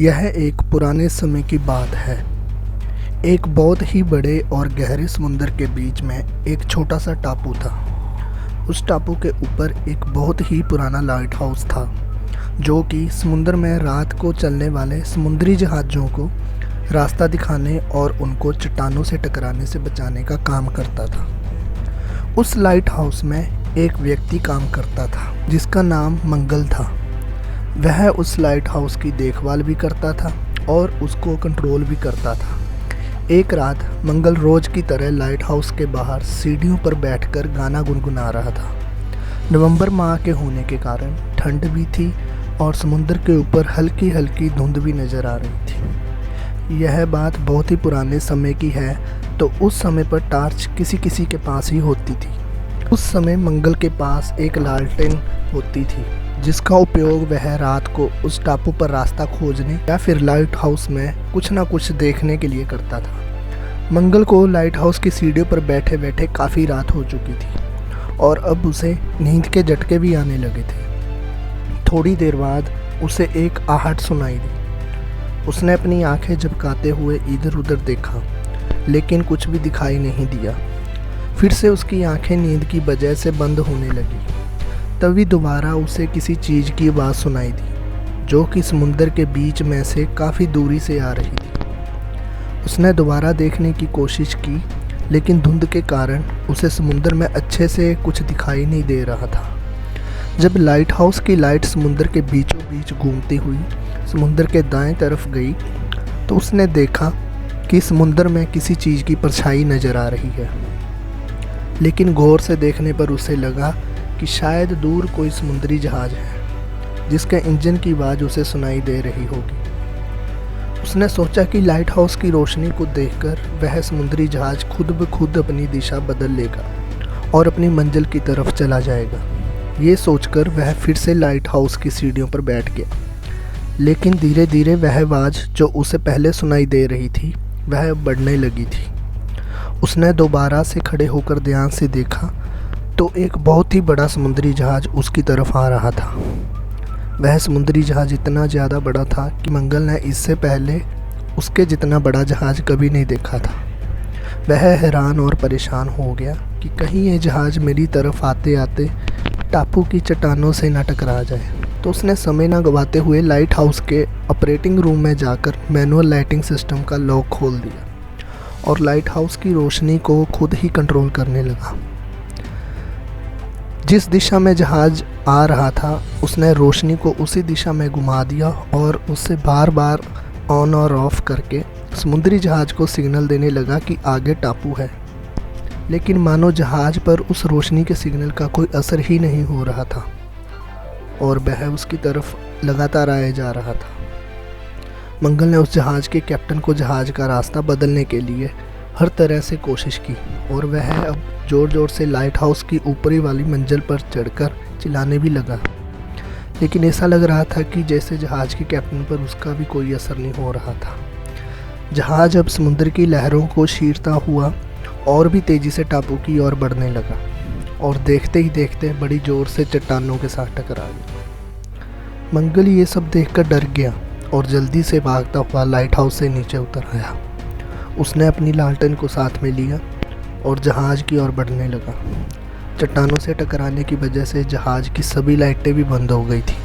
यह एक पुराने समय की बात है। एक बहुत ही बड़े और गहरे समुद्र के बीच में एक छोटा सा टापू था। उस टापू के ऊपर एक बहुत ही पुराना लाइट हाउस था, जो कि समुद्र में रात को चलने वाले समुद्री जहाज़ों को रास्ता दिखाने और उनको चट्टानों से टकराने से बचाने का काम करता था। उस लाइट हाउस में एक व्यक्ति काम करता था जिसका नाम मंगल था। वह उस लाइट हाउस की देखभाल भी करता था और उसको कंट्रोल भी करता था। एक रात मंगल रोज की तरह लाइट हाउस के बाहर सीढ़ियों पर बैठकर गाना गुनगुना रहा था। नवंबर माह के होने के कारण ठंड भी थी और समुद्र के ऊपर हल्की हल्की धुंध भी नज़र आ रही थी। यह बात बहुत ही पुराने समय की है, तो उस समय पर टार्च किसी किसी के पास ही होती थी। उस समय मंगल के पास एक लालटेन होती थी, जिसका उपयोग वह रात को उस टापू पर रास्ता खोजने या फिर लाइट हाउस में कुछ ना कुछ देखने के लिए करता था। मंगल को लाइट हाउस की सीढ़ियों पर बैठे बैठे काफ़ी रात हो चुकी थी और अब उसे नींद के झटके भी आने लगे थे। थोड़ी देर बाद उसे एक आहट सुनाई दी। उसने अपनी आंखें झपकाते हुए इधर उधर देखा, लेकिन कुछ भी दिखाई नहीं दिया। फिर से उसकी आंखें नींद की वजह से बंद होने लगी। तभी दोबारा उसे किसी चीज़ की आवाज़ सुनाई दी, जो कि समुद्र के बीच में से काफ़ी दूरी से आ रही थी। उसने दोबारा देखने की कोशिश की, लेकिन धुंध के कारण उसे समुद्र में अच्छे से कुछ दिखाई नहीं दे रहा था। जब लाइट हाउस की लाइट समुद्र के बीचों बीच घूमती हुई समुद्र के दाएं तरफ गई, तो उसने देखा कि समुद्र में किसी चीज़ की परछाई नज़र आ रही है। लेकिन गौर से देखने पर उसे लगा कि शायद दूर कोई समुद्री जहाज़ है, जिसके इंजन की आवाज़ उसे सुनाई दे रही होगी। उसने सोचा कि लाइट हाउस की रोशनी को देखकर वह समुद्री जहाज़ खुद ब खुद अपनी दिशा बदल लेगा और अपनी मंजिल की तरफ चला जाएगा। ये सोचकर वह फिर से लाइट हाउस की सीढ़ियों पर बैठ गया। लेकिन धीरे धीरे वह आवाज़ जो उसे पहले सुनाई दे रही थी, वह बढ़ने लगी थी। उसने दोबारा से खड़े होकर ध्यान से देखा तो एक बहुत ही बड़ा समुद्री जहाज़ उसकी तरफ आ रहा था। वह समुद्री जहाज़ इतना ज़्यादा बड़ा था कि मंगल ने इससे पहले उसके जितना बड़ा जहाज़ कभी नहीं देखा था। वह हैरान और परेशान हो गया कि कहीं ये जहाज़ मेरी तरफ आते आते टापू की चट्टानों से न टकरा जाए। तो उसने समय न गंवाते हुए लाइट हाउस के ऑपरेटिंग रूम में जाकर मैनुअल लाइटिंग सिस्टम का लॉक खोल दिया और लाइट हाउस की रोशनी को खुद ही कंट्रोल करने लगा। जिस दिशा में जहाज़ आ रहा था, उसने रोशनी को उसी दिशा में घुमा दिया और उससे बार बार ऑन और ऑफ करके समुद्री जहाज़ को सिग्नल देने लगा कि आगे टापू है। लेकिन मानो जहाज़ पर उस रोशनी के सिग्नल का कोई असर ही नहीं हो रहा था और वह उसकी तरफ लगातार आए जा रहा था। मंगल ने उस जहाज़ के कैप्टन को जहाज़ का रास्ता बदलने के लिए हर तरह से कोशिश की और वह अब ज़ोर ज़ोर से लाइट हाउस की ऊपरी वाली मंजिल पर चढ़कर चिल्लाने भी लगा। लेकिन ऐसा लग रहा था कि जैसे जहाज़ के कैप्टन पर उसका भी कोई असर नहीं हो रहा था। जहाज़ अब समुद्र की लहरों को चीरता हुआ और भी तेज़ी से टापू की ओर बढ़ने लगा और देखते ही देखते बड़ी ज़ोर से चट्टानों के साथ टकरा गया। मंगल ये सब देखकर डर गया और जल्दी से भागता हुआ लाइट हाउस से नीचे उतर आया। उसने अपनी लालटेन को साथ में लिया और जहाज़ की ओर बढ़ने लगा। चट्टानों से टकराने की वजह से जहाज़ की सभी लाइटें भी बंद हो गई थी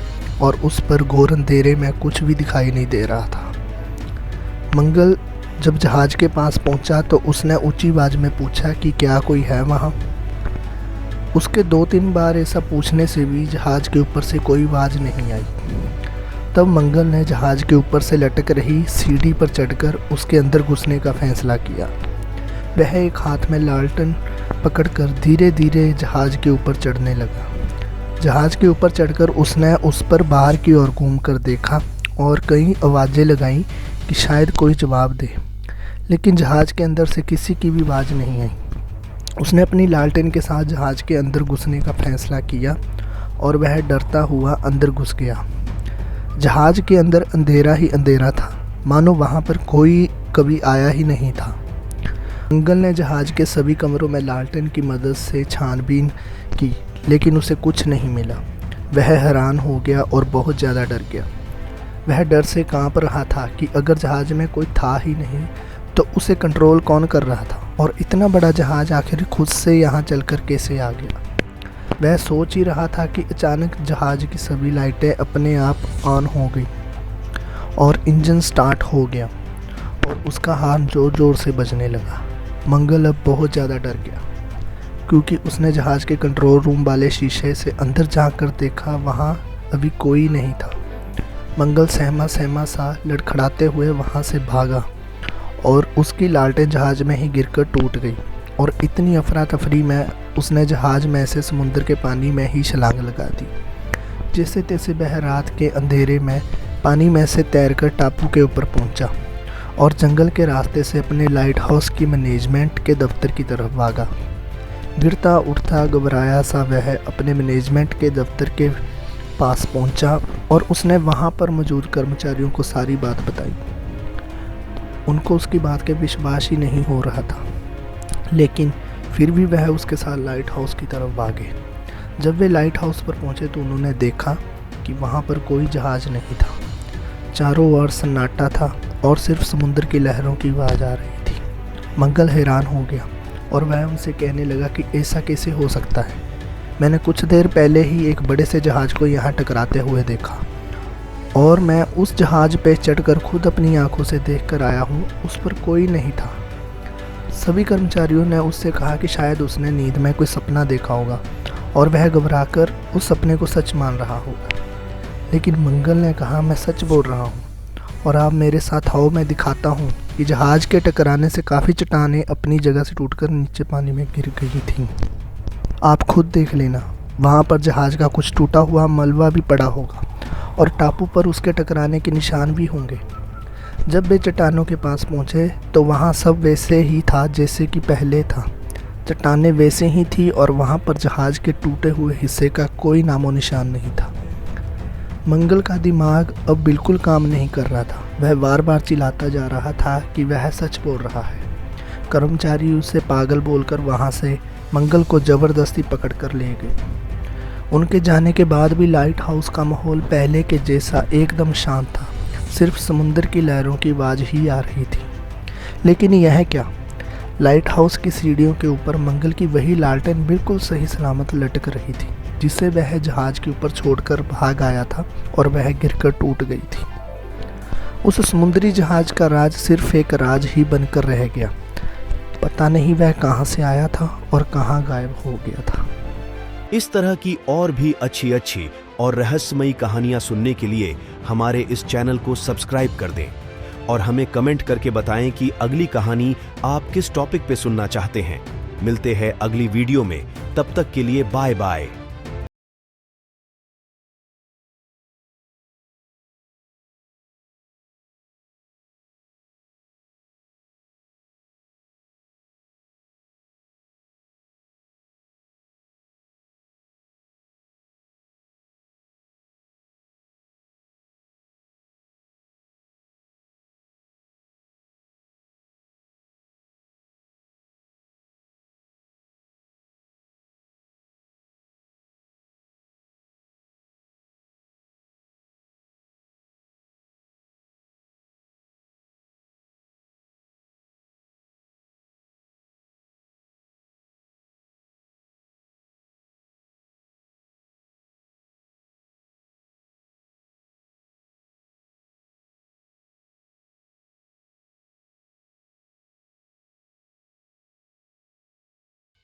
और उस पर घोर अंधेरे में कुछ भी दिखाई नहीं दे रहा था। मंगल जब जहाज़ के पास पहुंचा तो उसने ऊंची आवाज़ में पूछा कि क्या कोई है वहां। उसके 2-3 बार ऐसा पूछने से भी जहाज़ के ऊपर से कोई आवाज़ नहीं आई। तब मंगल ने जहाज़ के ऊपर से लटक रही सीढ़ी पर चढ़कर उसके अंदर घुसने का फैसला किया। वह एक हाथ में लालटेन पकड़कर धीरे धीरे जहाज़ के ऊपर चढ़ने लगा। जहाज़ के ऊपर चढ़कर उसने उस पर बाहर की ओर घूमकर देखा और कई आवाज़ें लगाईं कि शायद कोई जवाब दे, लेकिन जहाज़ के अंदर से किसी की भी आवाज़ नहीं आई। उसने अपनी लालटेन के साथ जहाज़ के अंदर घुसने का फैसला किया और वह डरता हुआ अंदर घुस गया। जहाज़ के अंदर अंधेरा ही अंधेरा था, मानो वहाँ पर कोई कभी आया ही नहीं था। मंगल ने जहाज़ के सभी कमरों में लालटेन की मदद से छानबीन की, लेकिन उसे कुछ नहीं मिला। वह हैरान हो गया और बहुत ज़्यादा डर गया। वह डर से कांप रहा था कि अगर जहाज में कोई था ही नहीं तो उसे कंट्रोल कौन कर रहा था, और इतना बड़ा जहाज आखिर खुद से यहाँ चलकर कैसे आ गया। वह सोच ही रहा था कि अचानक जहाज की सभी लाइटें अपने आप ऑन हो गई और इंजन स्टार्ट हो गया और उसका हाथ ज़ोर ज़ोर से बजने लगा। मंगल अब बहुत ज़्यादा डर गया क्योंकि उसने जहाज के कंट्रोल रूम वाले शीशे से अंदर झांककर देखा, वहाँ अभी कोई नहीं था। मंगल सहमा सहमा सा लड़खड़ाते हुए वहाँ से भागा और उसकी लालटेन जहाज में ही गिरकर टूट गई और इतनी अफरा तफरी में उसने जहाज में से समुद्र के पानी में ही छलांग लगा दी। जैसे तैसे वह रात के अंधेरे में पानी में से तैरकर टापू के ऊपर पहुंचा और जंगल के रास्ते से अपने लाइट हाउस की मैनेजमेंट के दफ्तर की तरफ भागा। गिरता उठता घबराया सा वह अपने मैनेजमेंट के दफ्तर के पास पहुंचा और उसने वहां पर मौजूद कर्मचारियों को सारी बात बताई। उनको उसकी बात के विश्वास ही नहीं हो रहा था, लेकिन फिर भी वह उसके साथ लाइट हाउस की तरफ भागे। जब वे लाइट हाउस पर पहुंचे तो उन्होंने देखा कि वहां पर कोई जहाज़ नहीं था। चारों ओर सन्नाटा था और सिर्फ समुद्र की लहरों की आवाज़ आ रही थी। मंगल हैरान हो गया और वह उनसे कहने लगा कि ऐसा कैसे हो सकता है। मैंने कुछ देर पहले ही एक बड़े से जहाज़ को यहाँ टकराते हुए देखा और मैं उस जहाज़ पे चढ़कर खुद अपनी आंखों से देख कर आया हूँ, उस पर कोई नहीं था। सभी कर्मचारियों ने उससे कहा कि शायद उसने नींद में कोई सपना देखा होगा और वह घबराकर उस सपने को सच मान रहा होगा। लेकिन मंगल ने कहा, मैं सच बोल रहा हूँ और आप मेरे साथ आओ, मैं दिखाता हूँ कि जहाज़ के टकराने से काफ़ी चट्टानें अपनी जगह से टूटकर नीचे पानी में गिर गई थीं। आप खुद देख लेना, वहाँ पर जहाज़ का कुछ टूटा हुआ मलबा भी पड़ा होगा और टापू पर उसके टकराने के निशान भी होंगे। जब वे चट्टानों के पास पहुँचे तो वहाँ सब वैसे ही था जैसे कि पहले था। चट्टानें वैसे ही थी और वहाँ पर जहाज़ के टूटे हुए हिस्से का कोई नामो निशान नहीं था। मंगल का दिमाग अब बिल्कुल काम नहीं कर रहा था। वह बार बार चिल्लाता जा रहा था कि वह सच बोल रहा है। कर्मचारी उसे पागल बोलकर वहाँ से मंगल को ज़बरदस्ती पकड़ कर ले गए। उनके जाने के बाद भी लाइट हाउस का माहौल पहले के जैसा एकदम शांत था। सिर्फ समुद्र की लहरों की आवाज़ ही आ रही थी। लेकिन यह क्या, लाइट हाउस की सीढ़ियों के ऊपर मंगल की वही लालटेन बिल्कुल सही सलामत लटक रही थी जिसे वह जहाज़ के ऊपर छोड़कर भाग आया था और वह गिरकर टूट गई थी। उस समुद्री जहाज़ का राज सिर्फ एक राज ही बनकर रह गया। पता नहीं वह कहाँ से आया था और कहाँ गायब हो गया था। इस तरह की और भी अच्छी और रहस्यमयी कहानियां सुनने के लिए हमारे इस चैनल को सब्सक्राइब कर दें और हमें कमेंट करके बताएं कि अगली कहानी आप किस टॉपिक पे सुनना चाहते हैं। मिलते हैं अगली वीडियो में, तब तक के लिए बाय बाय।